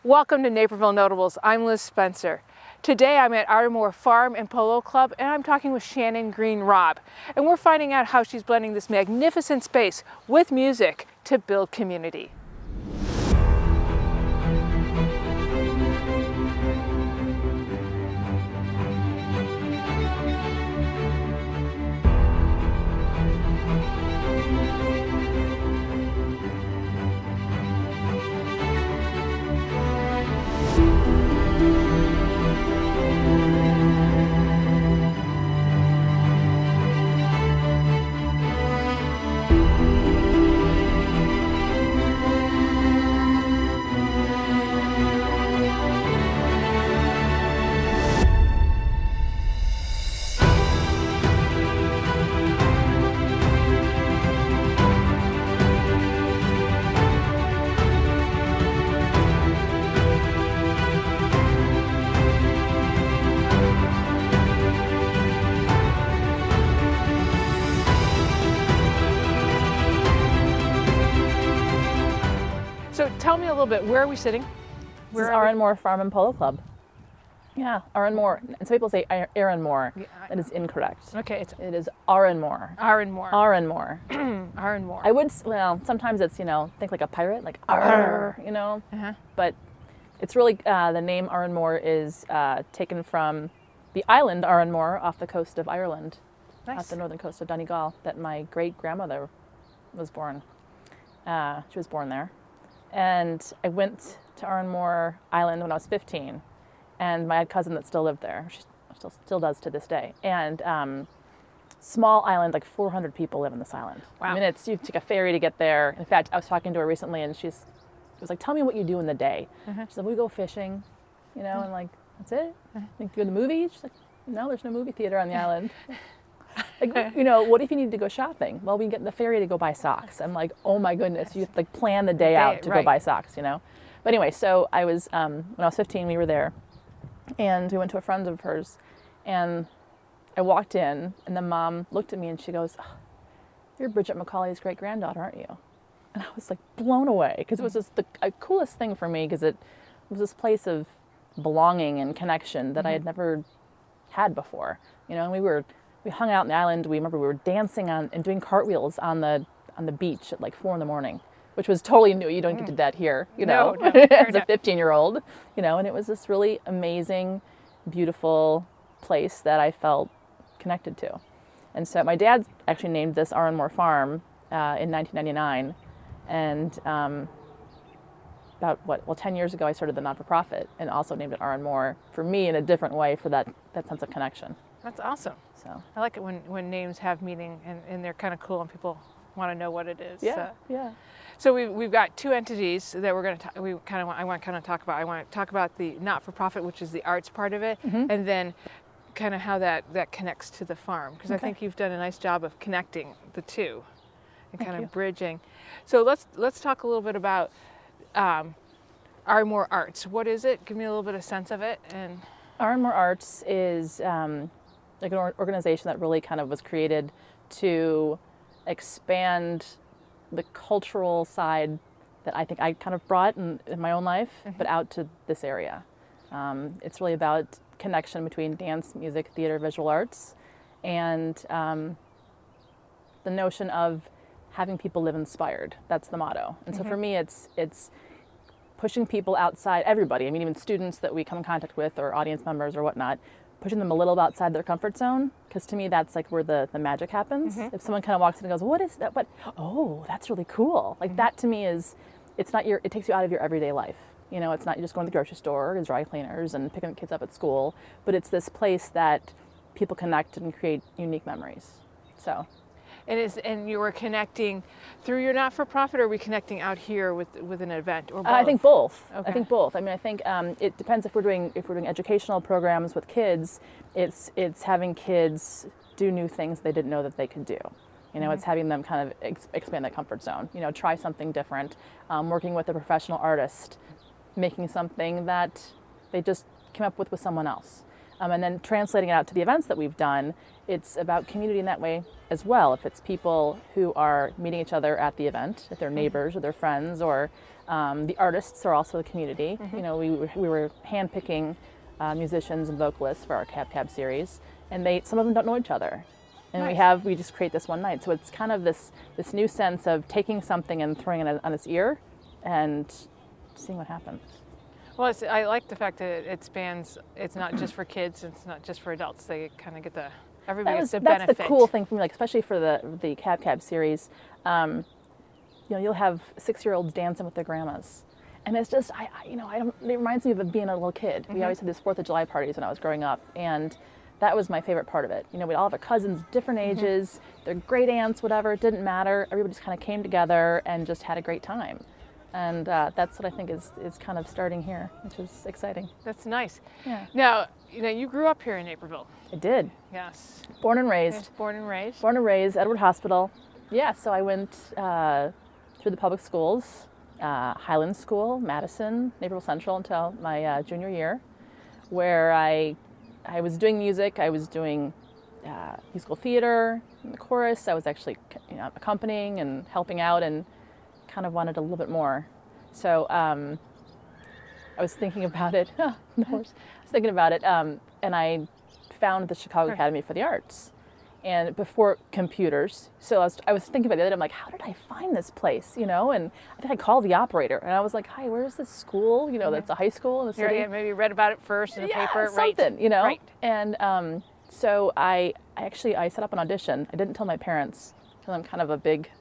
Welcome to Naperville Notables. I'm Liz Spencer. Today I'm at Arranmore Farm and Polo Club and I'm talking with Shannon Greene Robb. And we're finding out how she's blending this magnificent space with music to build community. So tell me a little bit, where are we sitting? This is Arranmore Farm and Polo Club. Yeah, Arranmore. And some people say Arranmore. Yeah, that is incorrect. Okay, It is Arranmore. Arranmore. Arranmore. Arranmore. I would, well, sometimes it's, think like a pirate, like Arr, But it's really, the name Arranmore is taken from the island Arranmore off the coast of Ireland, Nice. off the northern coast of Donegal, that my great-grandmother was born. She was born there. And I went to Arranmore Island when I was 15, and my cousin that still lived there, she still does to this day. And small island, like 400 people live on this island. Wow. I mean, you take a ferry to get there. In fact, I was talking to her recently, and she was like, "Tell me what you do in the day." She said, "We go fishing, and I'm like, that's it? You go to the movies?" She's like, "No, there's no movie theater on the island." Like, what if you need to go shopping? Well, we can get in the ferry to go buy socks. I'm like, oh my goodness, you have to like plan the day out to go buy socks, But anyway, so I was, when I was 15, we were there, and we went to a friend of hers, and I walked in, and the mom looked at me and she goes, "Oh, you're Bridget McCauley's great-granddaughter, aren't you?" And I was like blown away, because it was just the coolest thing for me, because it was this place of belonging and connection that I had never had before, and we hung out on the island. We remember we were dancing and doing cartwheels on the beach at like 4 a.m, which was totally new. You don't get to do that here, No, as a 15-year-old, and it was this really amazing, beautiful place that I felt connected to. And so my dad actually named this Arranmore Farm in 1999, and about 10 years ago I started the not-for-profit and also named it Arranmore, for me in a different way, for that sense of connection. That's awesome. So I like it when names have meaning and they're kind of cool and people want to know what it is. yeah, yeah. So we've got two entities that we're going to I want to talk about. I want to talk about the not-for-profit, which is the arts part of it, and then kind of how that connects to the farm, because I think you've done a nice job of connecting the two and kind of bridging. So let's talk a little bit about Arranmore Arts. What is it? Give me a little bit of sense of it. And Arranmore Arts is like an organization that really kind of was created to expand the cultural side that I think I kind of brought in my own life, but out to this area. It's really about connection between dance, music, theater, visual arts, and the notion of having people live inspired. That's the motto. And so for me, it's pushing people outside, everybody, even students that we come in contact with or audience members or whatnot, pushing them a little outside their comfort zone, because to me that's like where the magic happens. If someone kind of walks in and goes, "What is that? Oh, that's really cool." Like that to me is, it takes you out of your everyday life. It's not you just going to the grocery store or dry cleaners and picking the kids up at school, but it's this place that people connect and create unique memories. So. And you were connecting through your not-for-profit, or are we connecting out here with an event, or both? I think both. Okay. I think both. I think it depends if we're doing educational programs with kids. It's having kids do new things they didn't know that they could do. It's having them kind of expand their comfort zone. Try something different. Working with a professional artist, making something that they just came up with someone else. And then translating it out to the events that we've done, it's about community in that way as well. If it's people who are meeting each other at the event, if they're neighbors or their friends, or the artists are also the community. You know, we were handpicking musicians and vocalists for our Cab series, and some of them don't know each other. And Nice. we just create this one night. So it's kind of this new sense of taking something and throwing it on its ear and seeing what happens. Well, I like the fact that it spans. It's not just for kids. It's not just for adults. They kind of get everybody gets the benefit. That's the cool thing for me, like especially for the Cab series. You know, you'll have 6-year-olds dancing with their grandmas, and it's just it reminds me of being a little kid. We always had these 4th of July parties when I was growing up, and that was my favorite part of it. You know, we'd all have our cousins, different ages, their great aunts, whatever. It didn't matter. Everybody just kind of came together and just had a great time. And that's what I think is kind of starting here, which is exciting. That's nice. Yeah. Now, you grew up here in Naperville. I did. Yes. Born and raised. Born and raised. Born and raised, Edward Hospital. Yeah, so I went through the public schools, Highland School, Madison, Naperville Central until my junior year, where I was doing music. I was doing musical theater in the chorus. I was actually accompanying and helping out, and kind of wanted a little bit more. So I was thinking about it. I was thinking about it, and I found the Chicago Academy for the Arts, and before computers. So I was thinking about it the other day. I'm like, how did I find this place? And I think I called the operator, and I was like, hi, where's this school? That's a high school in the city. Yeah, maybe you read about it first in the paper. Something, Right. And so I set up an audition. I didn't tell my parents because I'm kind of a big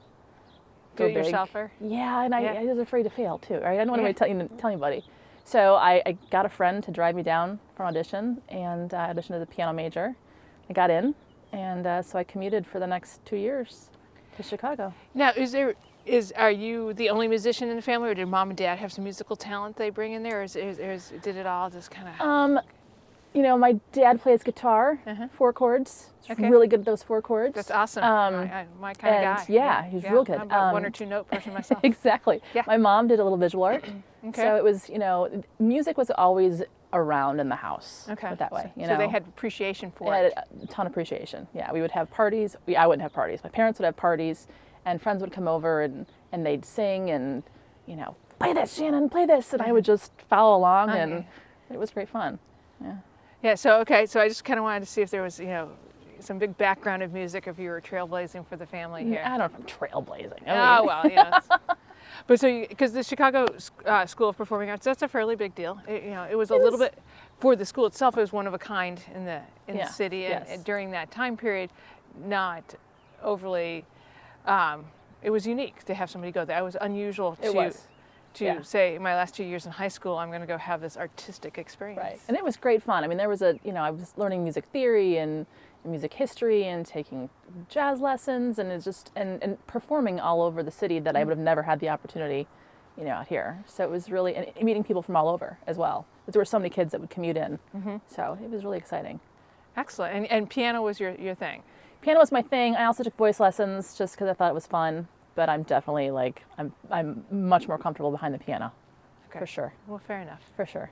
Do-it-yourselfer? Yeah, and I was afraid to fail too, right? I didn't want to tell anybody. So I got a friend to drive me down for an audition, and I auditioned as a piano major. I got in, and so I commuted for the next 2 years to Chicago. Now, are you the only musician in the family, or did mom and dad have some musical talent they bring in there, or did it all just kind of? My dad plays guitar, 4 chords. He's really good at those 4 chords. That's awesome. My kind of guy. Yeah, he's real good. I'm about 1 or 2 note person myself. Exactly. Yeah. My mom did a little visual art. Okay. So it was, music was always around in the house. Okay. Put it that way. So they had appreciation for They it. had a ton of appreciation. Yeah, we would have parties. I wouldn't have parties. My parents would have parties, and friends would come over and they'd sing and, play this, Shannon, play this. And I would just follow along, and it was great fun. Yeah. Yeah, so I just kind of wanted to see if there was, some big background of music, if you were trailblazing for it here. I don't know if I'm trailblazing. But because the Chicago School of Performing Arts, that's a fairly big deal. It was a little bit, for the school itself, it was one of a kind in the city, and during that time period, not overly, it was unique to have somebody go there. It was unusual to say, my last 2 years in high school, I'm going to go have this artistic experience. Right, and it was great fun. I mean, there was I was learning music theory and music history and taking jazz lessons, and it's just and performing all over the city that I would have never had the opportunity, out here. So it was really, and meeting people from all over as well. There were so many kids that would commute in, so it was really exciting. Excellent, and piano was your thing. Piano was my thing. I also took voice lessons just because I thought it was fun. But I'm definitely I'm much more comfortable behind the piano, for sure. Well, fair enough. For sure.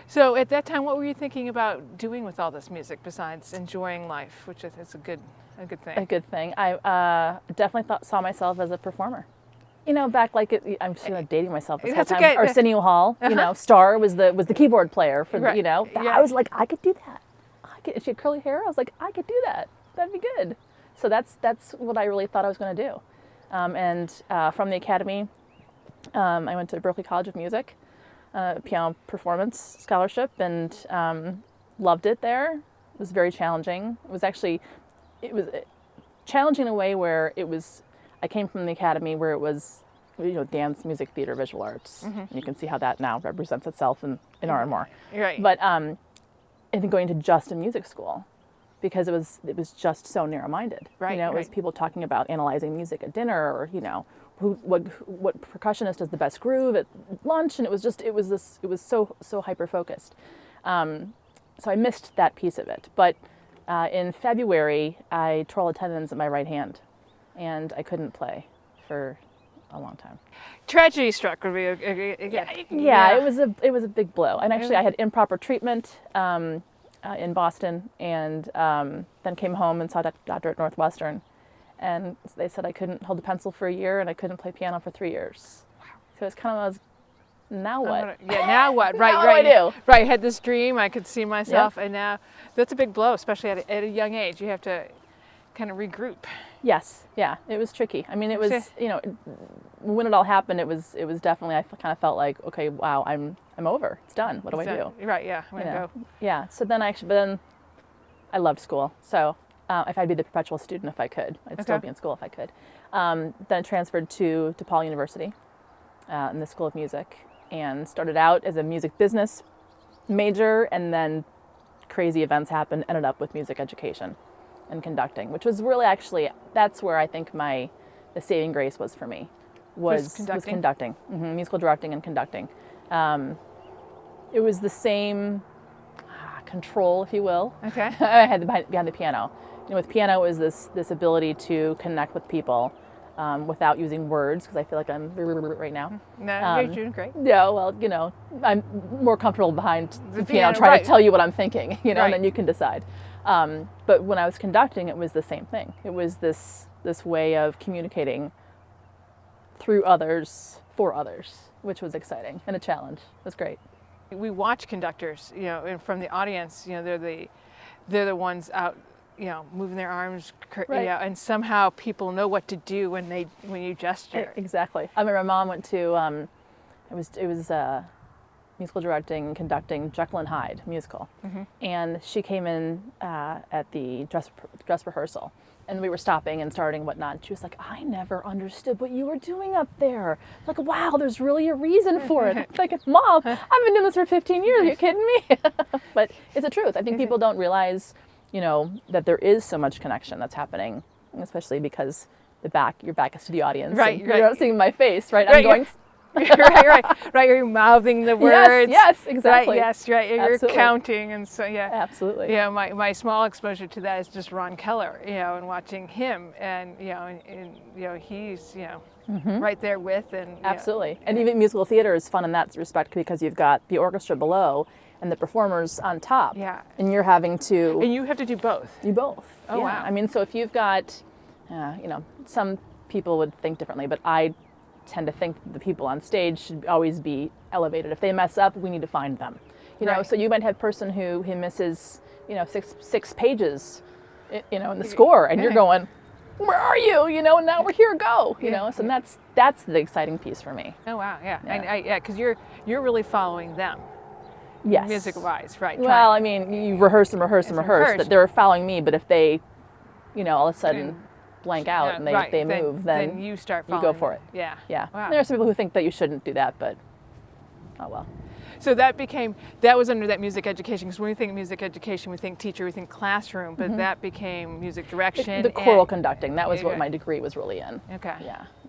So at that time, what were you thinking about doing with all this music besides enjoying life, which is a good thing? A good thing. I definitely saw myself as a performer. Back I'm just dating myself this whole time. Okay. Arsenio Hall, Star was the keyboard player for Right. I was like, I could do that. She had curly hair. I was like, I could do that. That'd be good. So that's what I really thought I was going to do. And from the academy, I went to Berklee College of Music, piano performance scholarship, and loved it there. It was very challenging. It was challenging in a way where I came from the academy where it was, dance, music, theater, visual arts. And you can see how that now represents itself in Arranmore. Right. But and then going to just a music school, because it was just so narrow-minded. Right. It was people talking about analyzing music at dinner, or what percussionist has the best groove at lunch, and it was so hyper-focused. So I missed that piece of it. But in February, I tore all the tendons in my right hand, and I couldn't play for a long time. Tragedy struck would be Yeah, it was a big blow. And actually, I had improper treatment in Boston, and then came home and saw a doctor at Northwestern, and they said I couldn't hold a pencil for a year and I couldn't play piano for 3 years. Wow. So it's kind of now what? Now what? Right, now right. What do I do? Right, I had this dream, I could see myself, Yep. and now that's a big blow, especially at a young age. You have to kind of regroup. Yes, yeah, it was tricky. I mean, it was, when it all happened, it was definitely, I kind of felt like, okay, wow, I'm over. It's done. What do I do? Right, yeah, I'm gonna go. Yeah, so then I loved school. So if I'd be the perpetual student if I could, I'd still be in school if I could. Then I transferred to DePaul University in the School of Music, and started out as a music business major, and then crazy events happened, ended up with music education and conducting, which was really actually, that's where I think the saving grace was for me, was conducting. Musical directing and conducting. It was the same control, if you will. Okay. I had behind the piano. With piano, it was this ability to connect with people without using words, because I feel like I'm right now. No, you're doing great. Yeah, well, I'm more comfortable behind the piano trying to tell you what I'm thinking, and then you can decide. But when I was conducting, it was the same thing. It was this way of communicating through others, for others, which was exciting and a challenge. It was great. We watch conductors, and from the audience, they're the ones out, moving their arms, Right. and somehow people know what to do when you gesture. Exactly. I remember my mom went to, it was musical directing and conducting Jekyll and Hyde musical, and she came in at the dress rehearsal, and we were stopping and starting and whatnot. And she was like, "I never understood what you were doing up there. Like, wow, there's really a reason for it." It's like, "Mom, I've been doing this for 15 years. Are you kidding me?" But it's the truth. I think people don't realize, that there is so much connection that's happening, especially because your back is to the audience. Right. You're not seeing my face, right? Right, I'm going. right. You're mouthing the words. Yes, exactly. Right, yes, right. You're Absolutely. counting, and so Absolutely. Yeah, my small exposure to that is just Ron Keller, and watching him, and he's right there with, and Absolutely. And even musical theater is fun in that respect, because you've got the orchestra below and the performers on top. Yeah. And you're having to. And you have to do both. You both. Oh, yeah. wow. I mean, so if you've got, some people would think differently, but I tend to think the people on stage should always be elevated. If they mess up, we need to find them. Right. So you might have a person who misses, six pages, in the score, and you're going, "Where are you?" And now we're here, go. So that's the exciting piece for me. Oh wow, yeah, because you're really following them. Yes. Music-wise, right? Well, I mean, you rehearse that they're following me, but if they, all of a sudden blank out and they move, then you start you go for it. Yeah. Yeah. Wow. There are some people who think that you shouldn't do that, but oh well. So that was under that music education, because when we think music education, we think teacher, we think classroom, but that became music direction. The choral conducting, that was what my degree was really in. Okay.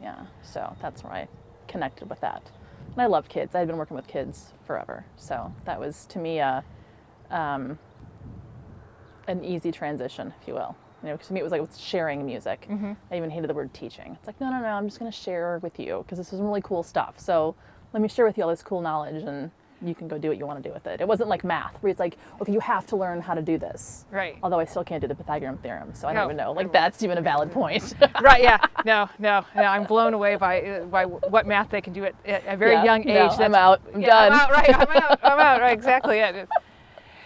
Yeah. So that's where I connected with that. And I love kids. I had been working with kids forever. So that was, to me, an easy transition, if you will. Because to me it was like sharing music. I even hated the word teaching. It's like, no, I'm just going to share with you, because this is some really cool stuff. So let me share with you all this cool knowledge, and you can go do what you want to do with it. It wasn't like math, where it's like, okay, you have to learn how to do this. Right. Although I still can't do the Pythagorean theorem, so I don't even know. Like, that's even a valid point. Right, yeah. No. I'm blown away by what math they can do at a very young age. No, I'm out. I'm done. I'm out, right. I'm out, right, exactly. Yeah.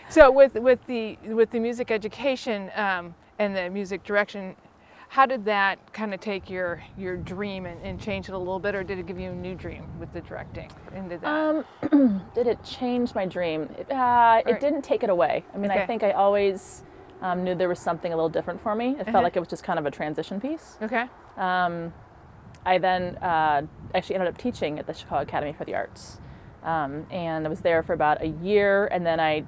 So with the music education and the music direction, how did that kind of take your dream and change it a little bit, or did it give you a new dream with the directing into that? Did it change my dream? It didn't take it away. I mean, I think I always knew there was something a little different for me. It felt like it was just kind of a transition piece. Okay. I then actually ended up teaching at the Chicago Academy for the Arts. And I was there for about a year, and then I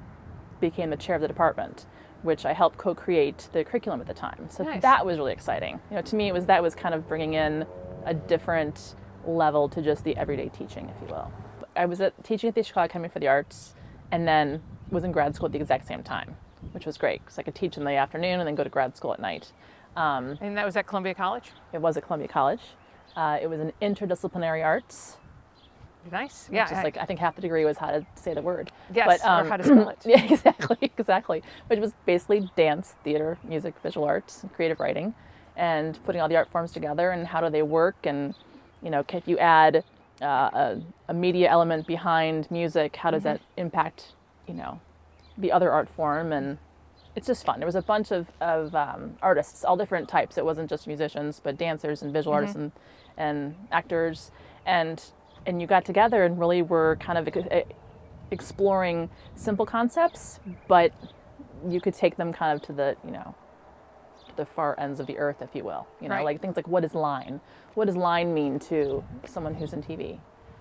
became the chair of the department, which I helped co-create the curriculum at the time. So Nice. That was really exciting. To me, that was kind of bringing in a different level to just the everyday teaching, if you will. I was teaching at the Chicago Academy for the Arts, and then was in grad school at the exact same time, which was great, because I could teach in the afternoon and then go to grad school at night. And that was at Columbia College? It was at Columbia College. It was an interdisciplinary arts. Nice. Which Yeah. is like, I think half the degree was how to say the word. Yes, or how to spell it. Yeah, exactly. Which was basically dance, theater, music, visual arts, and creative writing, and putting all the art forms together and how do they work, and if you add a media element behind music, how does that impact the other art form? And it's just fun. There was a bunch of artists, all different types. It wasn't just musicians, but dancers and visual artists and actors, and you got together and really were kind of exploring simple concepts, but you could take them kind of to the to the far ends of the earth, if you will. Right. Like things like, what is line? What does line mean to someone who's in TV?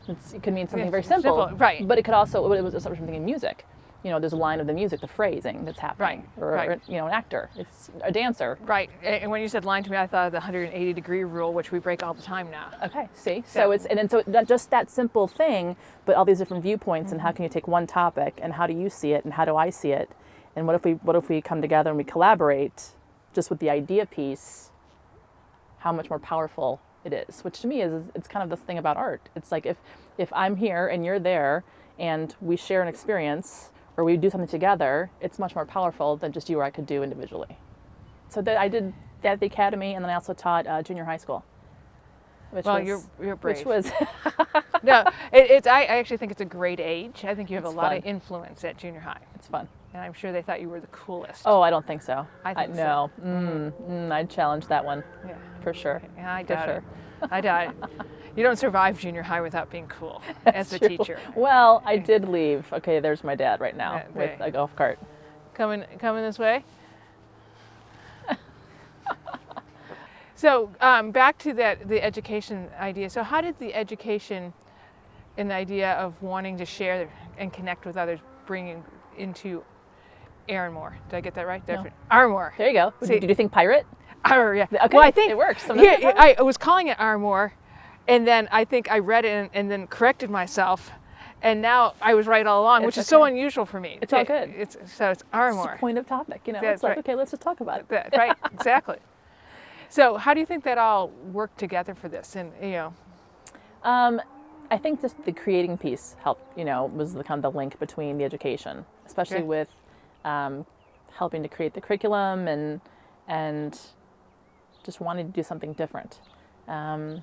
It could mean something very simple, right? But it could also, it was something in music. There's a line of the music, the phrasing that's happening, or an actor, it's a dancer. Right. And when you said line to me, I thought of the 180-degree rule, which we break all the time now. Okay, see? So so not just that simple thing, but all these different viewpoints, and how can you take one topic, and how do you see it, and how do I see it, and what if we come together and we collaborate just with the idea piece, how much more powerful it is, which to me it's kind of the thing about art. It's like if I'm here and you're there and we share an experience, or we do something together, it's much more powerful than just you or I could do individually. So I did that at the academy, and then I also taught junior high school. You're brave. Which was No, I actually think it's a great age. I think you have a lot of influence at junior high. It's fun. And I'm sure they thought you were the coolest. Oh, I don't think so. I think no. so. I'd challenge that one. Yeah. For sure. Yeah, I doubt it. I doubt it. You don't survive junior high without being cool as a teacher. Well, I did leave. Okay, there's my dad right now with a golf cart. Coming this way. So back to the education idea. So how did the education and the idea of wanting to share and connect with others bring into Arranmore? Did I get that right? No. Arranmore. There you go. See, did you think pirate? Yeah. Okay, well, I think it works. I was calling it Arranmore, and then I think I read it and then corrected myself, and now I was right all along, which is so unusual for me. It's all good. It's Arranmore. It's a point of topic, That's it's like, right. okay, let's just talk about it. Right, exactly. So how do you think that all worked together for this? And I think just the creating piece helped, was the kind of the link between the education, especially with helping to create the curriculum and just wanting to do something different. I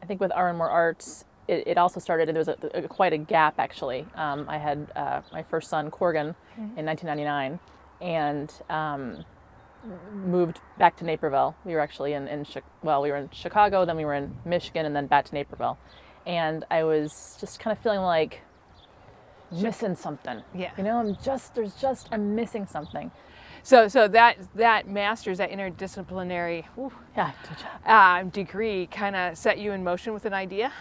think with Arranmore Arts, it also started, and there was quite a gap actually. I had my first son, Corgan, in 1999, and moved back to Naperville. We were actually we were in Chicago, then we were in Michigan, and then back to Naperville. And I was just kind of feeling like missing something. Yeah. I'm missing something. So that master's, that interdisciplinary degree kind of set you in motion with an idea?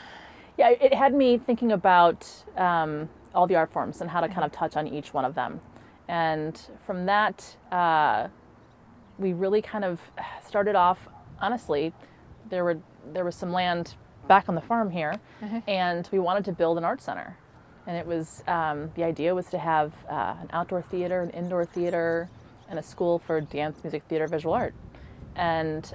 Yeah, it had me thinking about all the art forms and how to kind of touch on each one of them. And from that, we really kind of started off, honestly, there was some land back on the farm here, and we wanted to build an art center. And it was, the idea was to have an outdoor theater, an indoor theater, and a school for dance, music, theater, visual art. And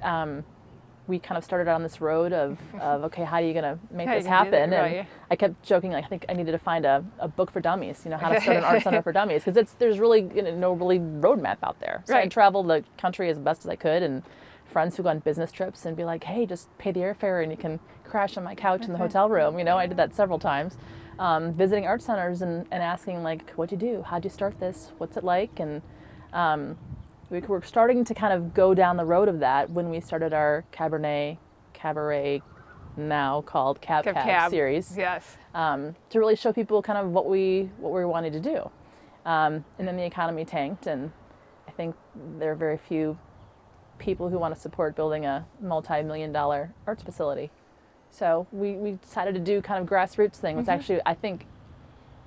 we kind of started on this road of okay, how are you going to make this happen? And I kept joking, I think I needed to find a book for dummies, how to start an art center for dummies, because there's really no really roadmap out there. So I traveled the country as best as I could, and friends who go on business trips and be like, hey, just pay the airfare and you can crash on my couch in the hotel room. I did that several times. Visiting art centers and asking, like, what'd you do? How'd you start this? What's it like? And we were starting to kind of go down the road of that when we started our cabaret, now called Cab series. Yes. To really show people kind of what we wanted to do. And then the economy tanked, and I think there are very few people who want to support building a multi-million-dollar arts facility. So we decided to do kind of grassroots thing, which actually I think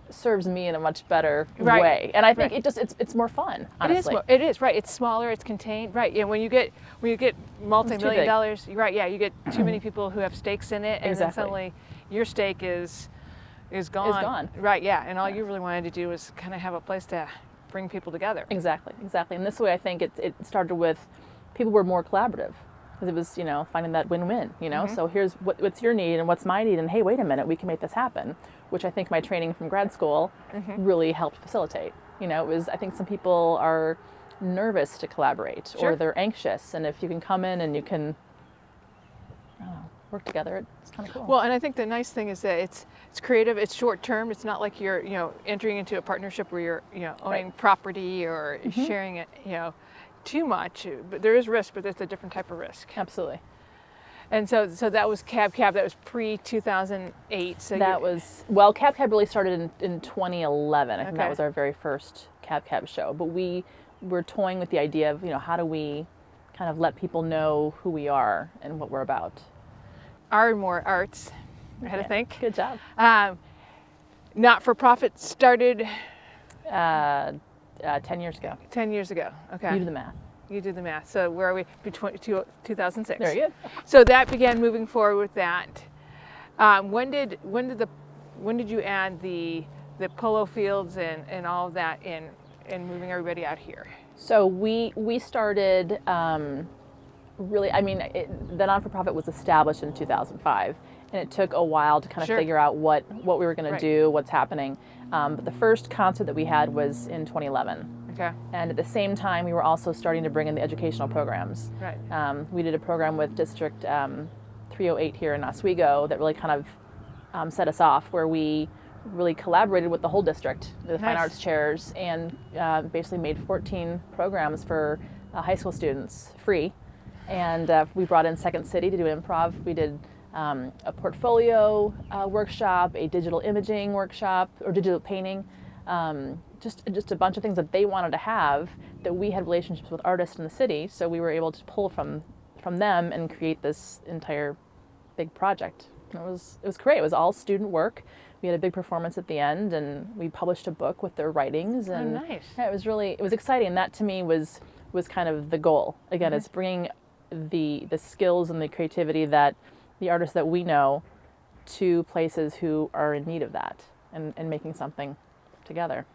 serves me in a much better way. And I think it's more fun, honestly. It is, right. It's smaller, it's contained. Right. Yeah, when you get multi-million dollars, right, yeah, you get too many people who have stakes in it, and then suddenly your stake is gone. Is gone. Right, yeah. And all you really wanted to do was kind of have a place to bring people together. Exactly. And this way I think it started with people were more collaborative. because it was, finding that win-win, So here's what's your need and what's my need, and hey, wait a minute, we can make this happen, which I think my training from grad school really helped facilitate. It was, I think some people are nervous to collaborate or they're anxious, and if you can come in and you can work together, it's kind of cool. Well, and I think the nice thing is that it's creative, it's short term. It's not like you're entering into a partnership where you're owning property or sharing it too much. But there is risk, but it's a different type of risk. Absolutely. And so that was Cab. That was pre-2008. So that was Cab really started in 2011. I think that was our very first Cab show. But we were toying with the idea of how do we kind of let people know who we are and what we're about. Arranmore Arts, I had to think. Good job. Not-for-profit started 10 years ago. 10 years ago. Okay. You do the math. You did the math. So where are we? Between 2006. Very good. So that began moving forward with that. When did you add the polo fields and all of that in and moving everybody out here? So we started really. I mean, the non-for-profit was established in 2005, and it took a while to kind of figure out what we were going to do, what's happening. But the first concert that we had was in 2011. Okay. And at the same time, we were also starting to bring in the educational programs. Right. We did a program with District 308 here in Oswego that really kind of set us off, where we really collaborated with the whole district, the fine arts chairs, and basically made 14 programs for high school students free. And we brought in Second City to do improv. We did a portfolio workshop, a digital imaging workshop, or digital painting. Just a bunch of things that they wanted to have, that we had relationships with artists in the city, so we were able to pull from them and create this entire big project. And it was great. It was all student work. We had a big performance at the end, and we published a book with their writings. And nice. Yeah, it was exciting. And that to me was kind of the goal. Again, it's bringing the skills and the creativity that the artists that we know to places who are in need of that, and making something together.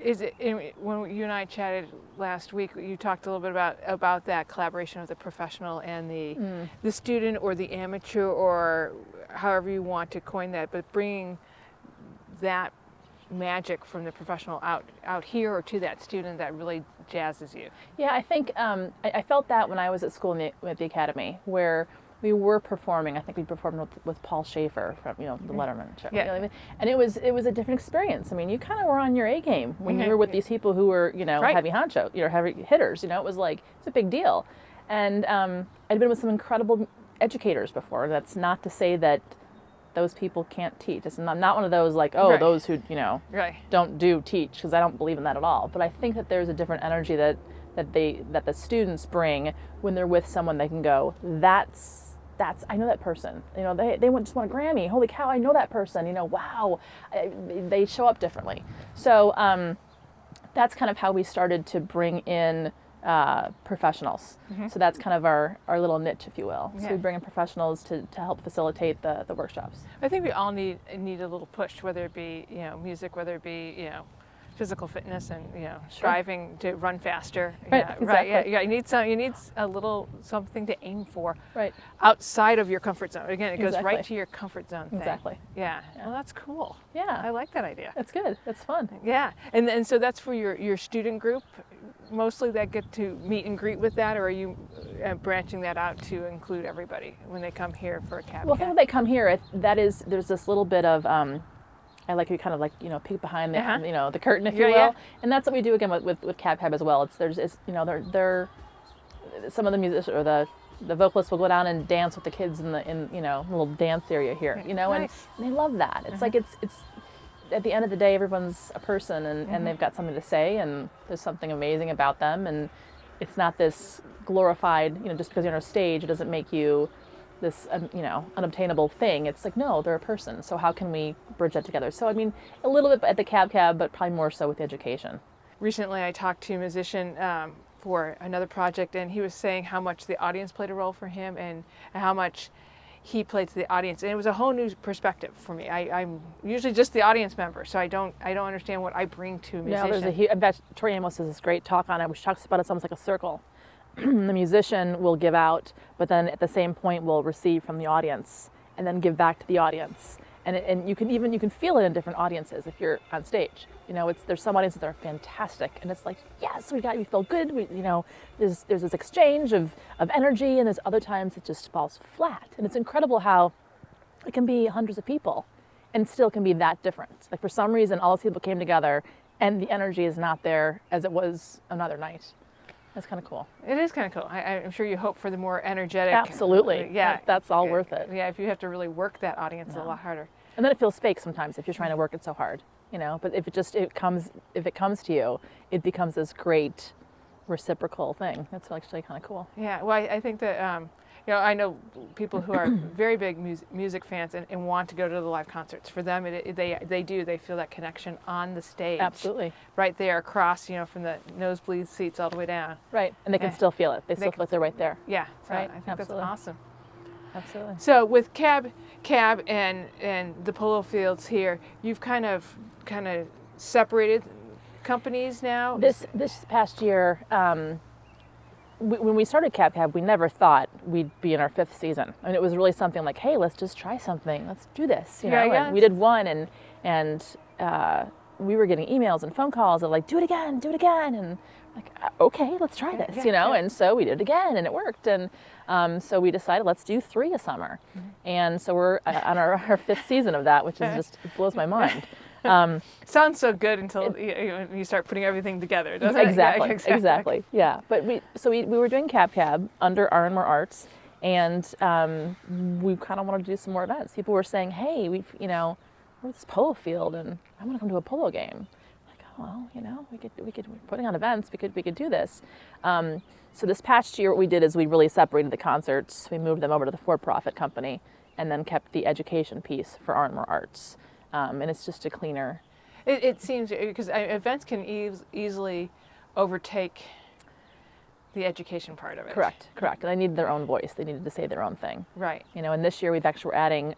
Is it, when you and I chatted last week, you talked a little bit about that collaboration of the professional and the student, or the amateur, or however you want to coin that, but bringing that magic from the professional out here or to that student that really jazzes you. Yeah, I think I felt that when I was at school at the academy, where we were performing. I think we performed with Paul Schaefer from the Letterman show. Yeah. You know what I mean? And it was a different experience. I mean, you kind of were on your A game when you were with these people who were heavy honcho, heavy hitters. It was like it's a big deal. And I'd been with some incredible educators before. That's not to say that those people can't teach. I'm not one of those like those who don't teach, because I don't believe in that at all. But I think that there's a different energy that the students bring when they're with someone. They can go, that's I know that person. They just won a Grammy. Holy cow, I know that person. Wow, they show up differently. So that's kind of how we started to bring in professionals. So that's kind of our little niche, if you will. So we bring in professionals to help facilitate the workshops. I think we all need a little push, whether it be music, whether it be physical fitness, and striving to run faster. Exactly. You need a little something to aim for. Right. Outside of your comfort zone. Again, it goes Exactly. right to your comfort zone thing. Exactly. Yeah. Well, that's cool. Yeah. I like that idea. That's good. That's fun. Yeah. And so that's for your student group, mostly, that get to meet and greet with that, or are you branching that out to include everybody when they come here for a cab? Well, I think when they come here, there's this little bit of I like you kind of peek behind the the curtain, if you will. Yeah. And that's what we do again with Cab as well. They're some of the musicians or the vocalists will go down and dance with the kids in the little dance area here, Nice. and they love that. It's like it's at the end of the day, everyone's a person, and they've got something to say, and there's something amazing about them, and it's not this glorified, just because you're on a stage, it doesn't make you this unobtainable thing. It's like, no, they're a person, so how can we bridge that together? So I mean, a little bit at the cab, but probably more so with education. Recently I talked to a musician for another project, and he was saying how much the audience played a role for him, and how much he played to the audience, and it was a whole new perspective for me. I'm usually just the audience member, so I don't understand what I bring to a musician. In fact, Tori Amos has this great talk on it, which talks about it's almost like a circle. the musician will give out, but then at the same point will receive from the audience and then give back to the audience. And you can feel it in different audiences if you're on stage. There's some audiences that are fantastic, and it's like, yes, we feel good. There's this exchange of energy, and there's other times it just falls flat. And it's incredible how it can be hundreds of people, and still can be that different. Like for some reason, all those people came together, and the energy is not there as it was another night. That's kind of cool. It is kind of cool. I'm sure you hope for the more energetic. Absolutely. Yeah. That's all worth it. Yeah, if you have to really work that audience a lot harder. And then it feels fake sometimes if you're trying to work it so hard, But if it comes to you, it becomes this great reciprocal thing. That's actually kind of cool. Yeah. Well, I think that I know people who are very big music fans and want to go to the live concerts. For them, they feel that connection on the stage. Absolutely. Right there across, from the nosebleed seats all the way down. Right. And they can still feel it. They still feel like they're right there. Yeah. So right. I think Absolutely. that's awesome. Absolutely. So with Cab and the polo fields here, you've kind of separated companies now. This past year, when we started Cab, we never thought we'd be in our 5th season. I mean, it was really something like, hey, let's just try something. Let's do this. And we did one, and we were getting emails and phone calls of like, do it again, and like, okay, let's try this, And so we did it again, and it worked. And so we decided, let's do 3 a summer. Mm-hmm. And so we're on our 5th season of that, which is just, it blows my mind. Sounds so good until you start putting everything together, doesn't it? Exactly. Yeah. But we were doing Cab under Arranmore Arts, and we kind of wanted to do some more events. People were saying, hey, we're at this polo field, and I want to come to a polo game. Well, we could we're putting on events. We could do this. So this past year, what we did is we really separated the concerts. We moved them over to the for-profit company, and then kept the education piece for Arranmore Arts. And it's just a cleaner. It seems because events can easily overtake the education part of it. Correct. And they needed their own voice. They needed to say their own thing. Right. And this year we're adding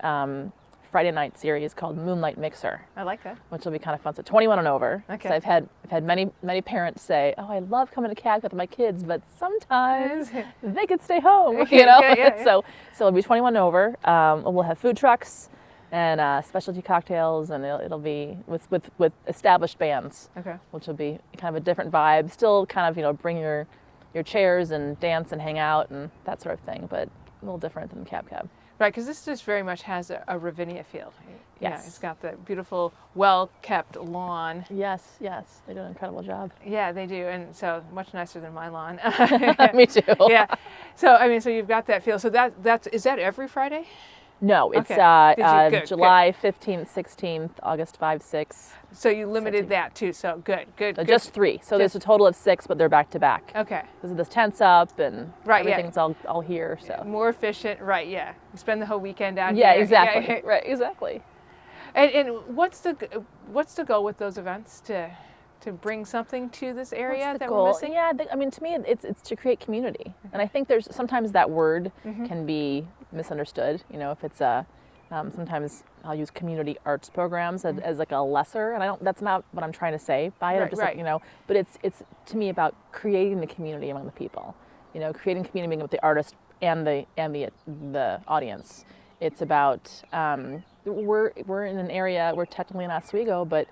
Friday night series called Moonlight Mixer. I like that. Which will be kind of fun. So 21 and over. Okay. So I've had many parents say, "Oh, I love coming to CAG with my kids, but sometimes they could stay home." Yeah. So it'll be 21 and over. We'll have food trucks and specialty cocktails, and it'll be with established bands. Okay. Which will be kind of a different vibe. Still kind of bring your chairs and dance and hang out and that sort of thing, but a little different than Cab. Right, because this just very much has a Ravinia feel. Yes. Yeah, it's got the beautiful, well-kept lawn. Yes, they do an incredible job. Yeah, they do, and so much nicer than my lawn. Me too. Yeah, so you've got that feel. So is that every Friday? No, it's okay. July 15th, 16th, August 5, 6. So you limited that too. So good. So just 3. So there's a total of 6, but they're back to back. Okay. Because of this tent's up and everything's all here. So more efficient, right? Yeah. You spend the whole weekend out here. Yeah, exactly. Yeah. Right, exactly. And what's the goal with those events to bring something to this area that we're missing? Yeah, to me, it's to create community, and I think there's sometimes that word can be misunderstood. If it's sometimes I'll use community arts programs as like a lesser, and that's not what I'm trying to say by it. Right. But it's to me about creating the community among the people. Creating community with the artist and the audience. It's about we're in an area, we're technically in Oswego, but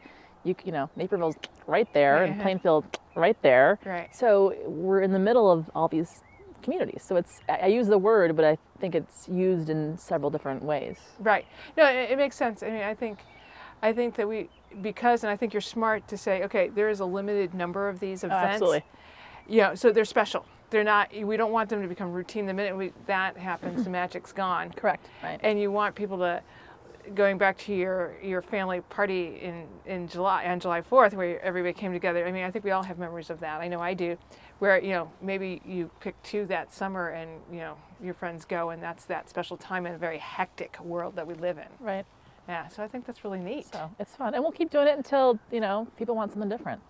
Naperville's right there, and Plainfield right there. Right. So we're in the middle of all these communities. So I use the word, but I think it's used in several different ways. Right. No, it makes sense. I think that and I think you're smart to say, okay, there is a limited number of these events. Absolutely. So they're special. They're not. We don't want them to become routine. The minute that happens, the magic's gone. Correct. Right. And you want people to. Going back to your family party on July 4th, where everybody came together. I think we all have memories of that. I know I do, where maybe you pick 2 that summer, and your friends go, and that's that special time in a very hectic world that we live in. Right. Yeah. So I think that's really neat. So it's fun, and we'll keep doing it until people want something different.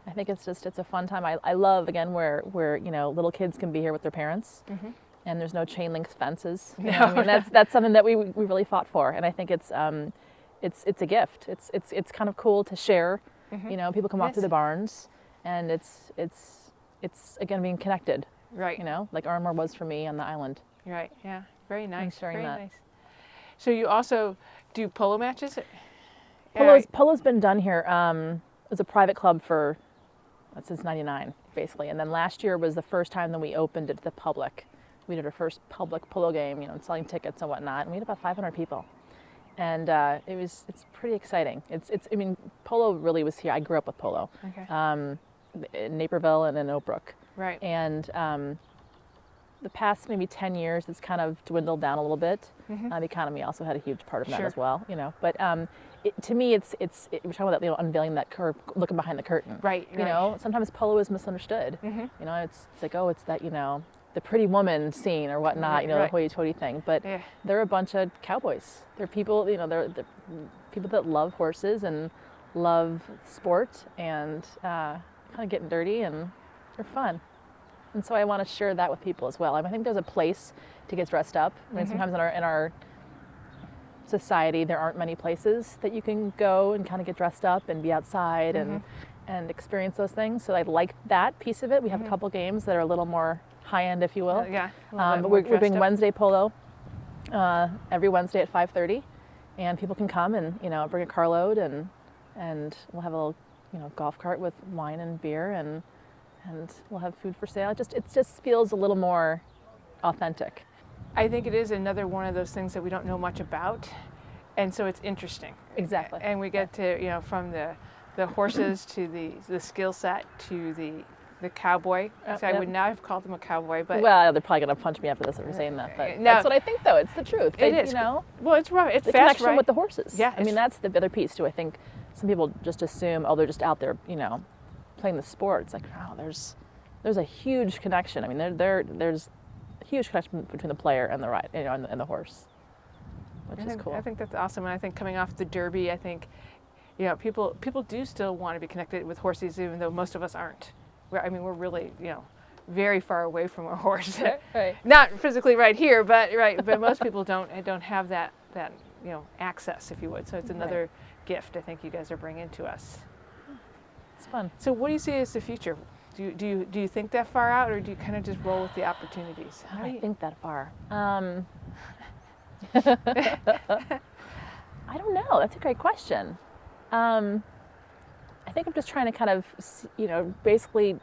I think it's a fun time. I love again where little kids can be here with their parents. Mm-hmm. And there's no chain link fences. That's something that we really fought for, and I think it's a gift. It's kind of cool to share. Mm-hmm. People come walk through the barns, and it's again being connected Right. You know, like Arranmore was for me on the island. Right. Yeah. Very nice. sharing Very that. nice. So you also do polo matches? Polo's been done here. It was a private club since '99, basically. And then last year was the first time that we opened it to the public. We did our first public polo game, you know, selling tickets and whatnot. And we had about 500 people. And it's pretty exciting. I mean, polo really was here. I grew up with polo. Okay. In Naperville and in Oak Brook. Right. And the past maybe 10 years, it's kind of dwindled down a little bit. Mm-hmm. The economy also had a huge part of that Sure. as well, you know. But to me, we're talking about that, you know, unveiling that looking behind the curtain. Right. You know, sometimes polo is misunderstood. Mm-hmm. You know, it's like, oh, it's that, you know, the pretty woman scene or whatnot, Right, you know, right. the hoity-toity thing. But Yeah. they're a bunch of cowboys. They're people, you know, they're people that love horses and love sport and kind of getting dirty, and they're fun. And so I want to share that with people as well. I think there's a place to get dressed up. I mean, Mm-hmm. sometimes in our society, there aren't many places that you can go and kind of get dressed up and be outside Mm-hmm. and experience those things. So I like that piece of it. We have a couple games that are a little more high-end, if you will. Yeah. a little bit But more we're doing dressed up. Wednesday polo every Wednesday at 5:30, and people can come and, you know, bring a carload, and we'll have a little, you know, golf cart with wine and beer, and we'll have food for sale. It just feels a little more authentic. I think it is another one of those things that we don't know much about, and so it's interesting. Exactly. And we get to, you know, from the horses to the skill set to the cowboy. So I Yep. would not have called him a cowboy, but Well, they're probably going to punch me after this for saying that, but No. that's what I think, though. It's the truth. it is. You know, Well, it's rough. It's the fast, connection right? with the horses. Yeah, I mean, it's- that's the other piece, too. I think some people just assume, oh, they're just out there, you know, playing the sport. It's like, oh, there's a huge connection. I mean, there's a huge connection between the player and the ride, you know, and the horse, which is cool. I think that's awesome, and I think coming off the Derby, I think, you know, people do still want to be connected with horses, even though most of us aren't. We're really, you know, very far away from a horse. Right. Not physically right here, but most people don't have that you know, access, if you would. So it's another gift I think you guys are bringing to us. It's fun. So what do you see as the future? Do you think that far out, or do you kind of just roll with the opportunities? How do I think that far? I don't know. That's a great question. I think I'm just trying to kind of, you know, basically,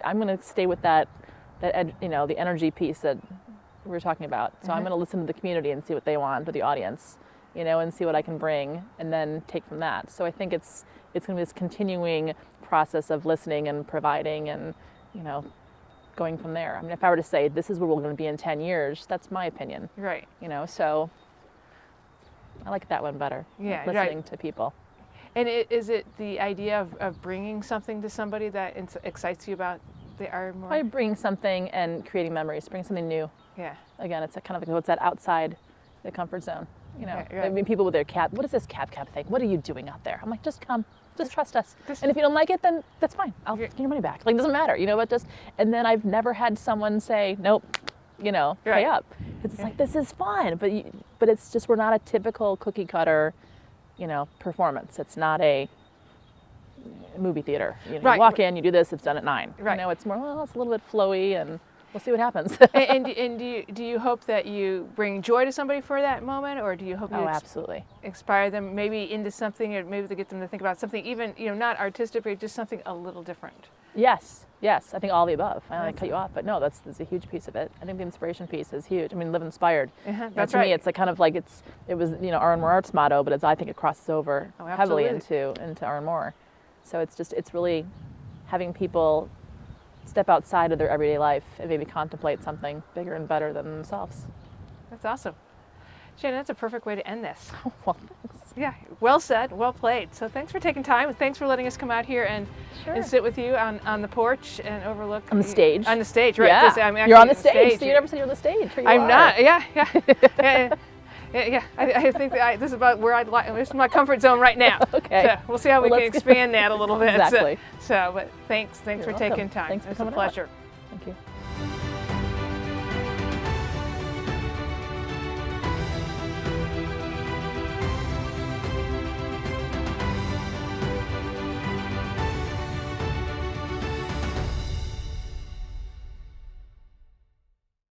I'm going to stay with that, you know, the energy piece that we were talking about. So I'm going to listen to the community and see what they want, or the audience, you know, and see what I can bring, and then take from that. So I think it's going to be this continuing process of listening and providing, and, you know, going from there. I mean, if I were to say this is where we're going to be in 10 years, that's my opinion. Right. You know, so I like that one better. Yeah, listening right. to people. And is it the idea of bringing something to somebody that excites you about the Arranmore? Probably bringing something and creating memories, bringing something new. Yeah. Again, it's kind of like, what's that outside the comfort zone? You know, Right. I mean, people with their cab, what is this cab thing? What are you doing out there? I'm like, just come, just trust us. Just- And if you don't like it, then that's fine. I'll Yeah. get your money back. Like, it doesn't matter, you know, but just, and then I've never had someone say, nope, you know, pay Right. up. It's like, this is fun, but it's just, we're not a typical cookie cutter, you know, performance. It's not a movie theater. You know, Right. you walk in, you do this, it's done at 9. Right. You know, it's more, well, it's a little bit flowy, and we'll see what happens. and do you hope that you bring joy to somebody for that moment, or do you hope you Oh, absolutely. inspire them maybe into something, or maybe to get them to think about something even, you know, not artistic, but just something a little different? Yes. I think all the above. I don't want to cut you off, but no, that's a huge piece of it. I think the inspiration piece is huge. I mean, live inspired. You know, That's to right. me, it's like kind of like it was, you know, Arranmore Arts motto, but I think it crosses over Oh, heavily absolutely. into Arranmore. So it's really having people step outside of their everyday life and maybe contemplate something bigger and better than themselves. That's awesome. Shannon, that's a perfect way to end this. Well, thanks. Yeah, well said, well played. So thanks for taking time. Thanks for letting us come out here and Sure. sit with you on the porch and overlook. On the stage. On the stage, right. Yeah. This- I'm You're on the actually stage. So you never said you're on the stage. Here you I'm are. not. Yeah. I think that this is about where I'd like. This is my comfort zone right now. Okay. So we'll see how we Well, can let's- expand that a little bit. Exactly. So, but thanks You're for welcome. taking time. Thanks for It's a coming out. pleasure. Thank you.